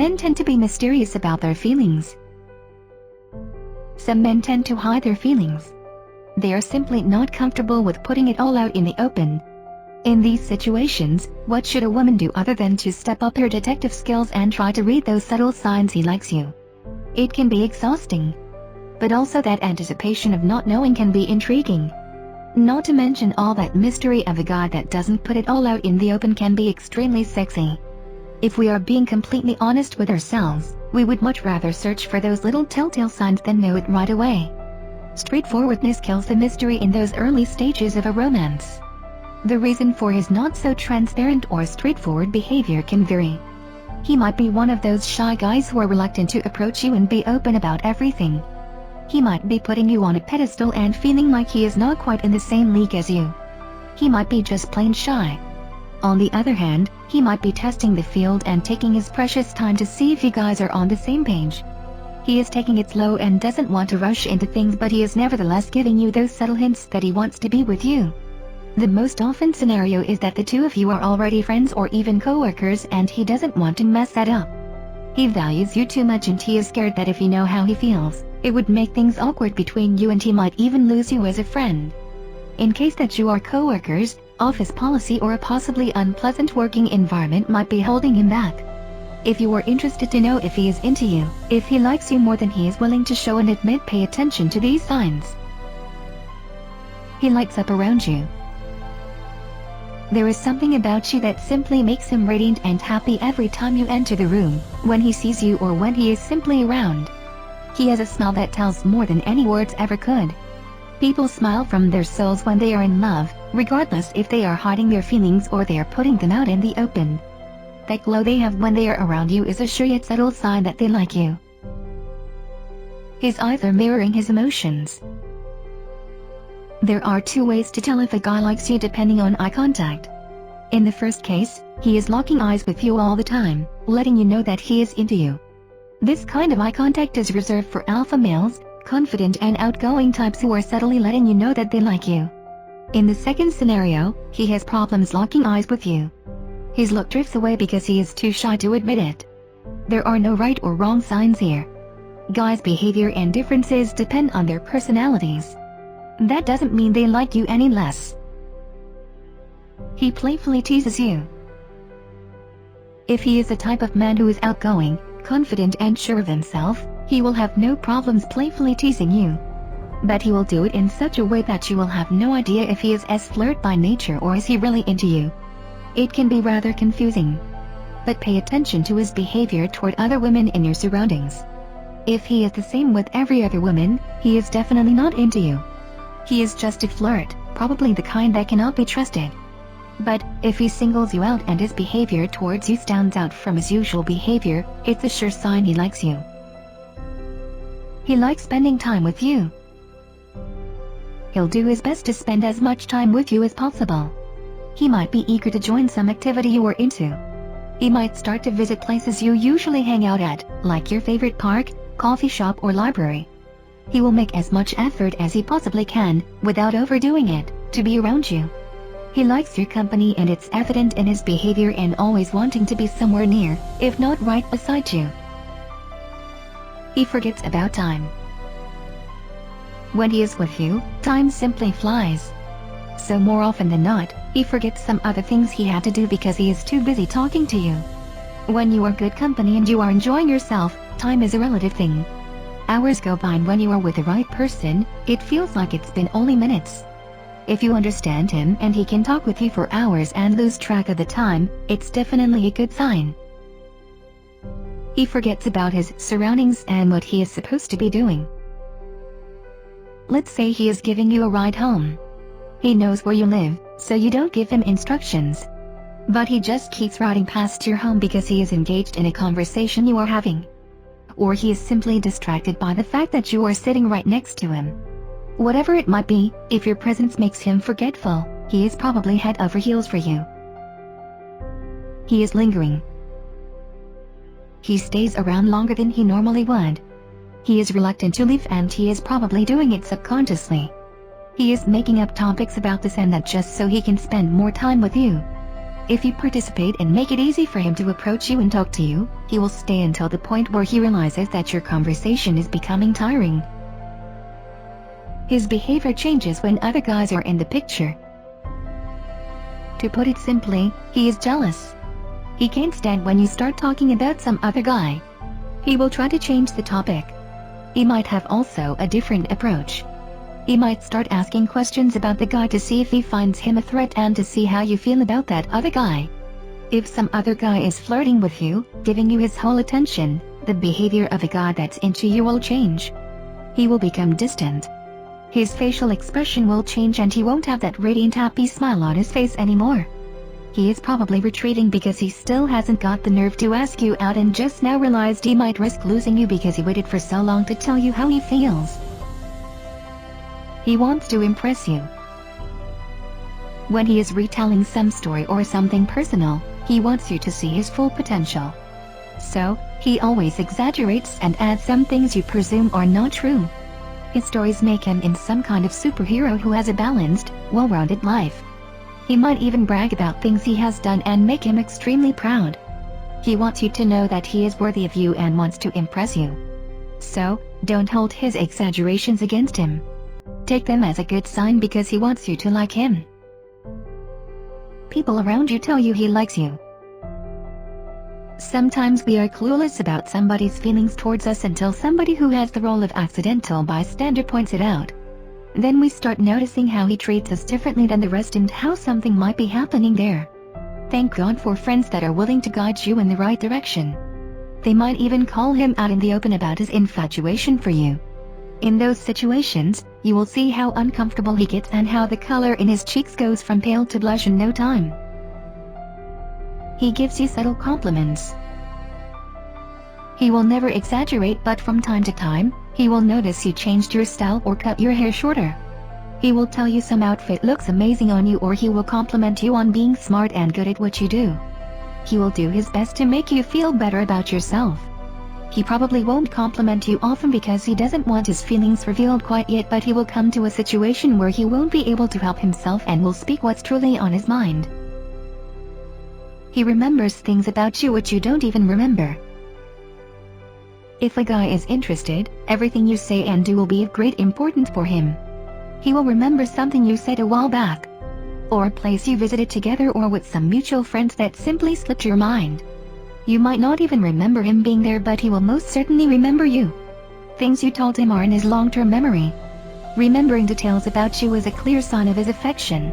Men tend to be mysterious about their feelings. Some men tend to hide their feelings. They are simply not comfortable with putting it all out in the open. In these situations, what should a woman do other than to step up her detective skills and try to read those subtle signs he likes you? It can be exhausting. But also that anticipation of not knowing can be intriguing. Not to mention all that mystery of a guy that doesn't put it all out in the open can be extremely sexy. If we are being completely honest with ourselves, we would much rather search for those little telltale signs than know it right away. Straightforwardness kills the mystery in those early stages of a romance. The reason for his not so transparent or straightforward behavior can vary. He might be one of those shy guys who are reluctant to approach you and be open about everything. He might be putting you on a pedestal and feeling like he is not quite in the same league as you. He might be just plain shy. On the other hand, he might be testing the field and taking his precious time to see if you guys are on the same page. He is taking it slow and doesn't want to rush into things, but he is nevertheless giving you those subtle hints that he wants to be with you. The most often scenario is that the two of you are already friends or even co-workers and he doesn't want to mess that up. He values you too much and he is scared that if you know how he feels, it would make things awkward between you and he might even lose you as a friend. In case that you are co-workers, office policy or a possibly unpleasant working environment might be holding him back. If you are interested to know if he is into you, if he likes you more than he is willing to show and admit, pay attention to these signs. He lights up around you. There is something about you that simply makes him radiant and happy every time you enter the room, when he sees you or when he is simply around. He has a smile that tells more than any words ever could. People smile from their souls when they are in love, regardless if they are hiding their feelings or they are putting them out in the open. That glow they have when they are around you is a sure yet subtle sign that they like you. His eyes are mirroring his emotions. There are two ways to tell if a guy likes you depending on eye contact. In the first case, he is locking eyes with you all the time, letting you know that he is into you. This kind of eye contact is reserved for alpha males, confident and outgoing types who are subtly letting you know that they like you. In the second scenario, he has problems locking eyes with you. His look drifts away because he is too shy to admit it. There are no right or wrong signs here. Guys' behavior and differences depend on their personalities. That doesn't mean they like you any less. He playfully teases you. If he is the type of man who is outgoing, confident and sure of himself, he will have no problems playfully teasing you. But he will do it in such a way that you will have no idea if he is as flirt by nature or is he really into you. It can be rather confusing. But pay attention to his behavior toward other women in your surroundings. If he is the same with every other woman, he is definitely not into you. He is just a flirt, probably the kind that cannot be trusted. But if he singles you out and his behavior towards you stands out from his usual behavior, it's a sure sign he likes you. He likes spending time with you. He'll do his best to spend as much time with you as possible. He might be eager to join some activity you are into. He might start to visit places you usually hang out at, like your favorite park, coffee shop or library. He will make as much effort as he possibly can, without overdoing it, to be around you. He likes your company and it's evident in his behavior and always wanting to be somewhere near, if not right beside you. He forgets about time. When he is with you, time simply flies. So more often than not, he forgets some other things he had to do because he is too busy talking to you. When you are good company and you are enjoying yourself, time is a relative thing. Hours go by and when you are with the right person, it feels like it's been only minutes. If you understand him and he can talk with you for hours and lose track of the time, it's definitely a good sign. He forgets about his surroundings and what he is supposed to be doing. Let's say he is giving you a ride home. He knows where you live, so you don't give him instructions. But he just keeps riding past your home because he is engaged in a conversation you are having. Or he is simply distracted by the fact that you are sitting right next to him. Whatever it might be, if your presence makes him forgetful, he is probably head over heels for you. He is lingering. He stays around longer than he normally would. He is reluctant to leave and he is probably doing it subconsciously. He is making up topics about this and that just so he can spend more time with you. If you participate and make it easy for him to approach you and talk to you, he will stay until the point where he realizes that your conversation is becoming tiring. His behavior changes when other guys are in the picture. To put it simply, he is jealous. He can't stand when you start talking about some other guy. He will try to change the topic. He might have also a different approach. He might start asking questions about the guy to see if he finds him a threat and to see how you feel about that other guy. If some other guy is flirting with you, giving you his whole attention, the behavior of a guy that's into you will change. He will become distant. His facial expression will change and he won't have that radiant happy smile on his face anymore. He is probably retreating because he still hasn't got the nerve to ask you out and just now realized he might risk losing you because he waited for so long to tell you how he feels. He wants to impress you. When he is retelling some story or something personal, he wants you to see his full potential. So, he always exaggerates and adds some things you presume are not true. His stories make him in some kind of superhero who has a balanced, well-rounded life. He might even brag about things he has done and make him extremely proud. He wants you to know that he is worthy of you and wants to impress you. So, don't hold his exaggerations against him. Take them as a good sign because he wants you to like him. People around you tell you he likes you. Sometimes we are clueless about somebody's feelings towards us until somebody who has the role of accidental bystander points it out. Then we start noticing how he treats us differently than the rest and how something might be happening there. Thank God for friends that are willing to guide you in the right direction. They might even call him out in the open about his infatuation for you. In those situations, you will see how uncomfortable he gets and how the color in his cheeks goes from pale to blush in no time. He gives you subtle compliments. He will never exaggerate, but from time to time, he will notice you changed your style or cut your hair shorter. He will tell you some outfit looks amazing on you, or he will compliment you on being smart and good at what you do. He will do his best to make you feel better about yourself. He probably won't compliment you often because he doesn't want his feelings revealed quite yet, but he will come to a situation where he won't be able to help himself and will speak what's truly on his mind. He remembers things about you which you don't even remember. If a guy is interested, everything you say and do will be of great importance for him. He will remember something you said a while back, or a place you visited together, or with some mutual friends that simply slipped your mind. You might not even remember him being there, but he will most certainly remember you. Things you told him are in his long-term memory. Remembering details about you is a clear sign of his affection.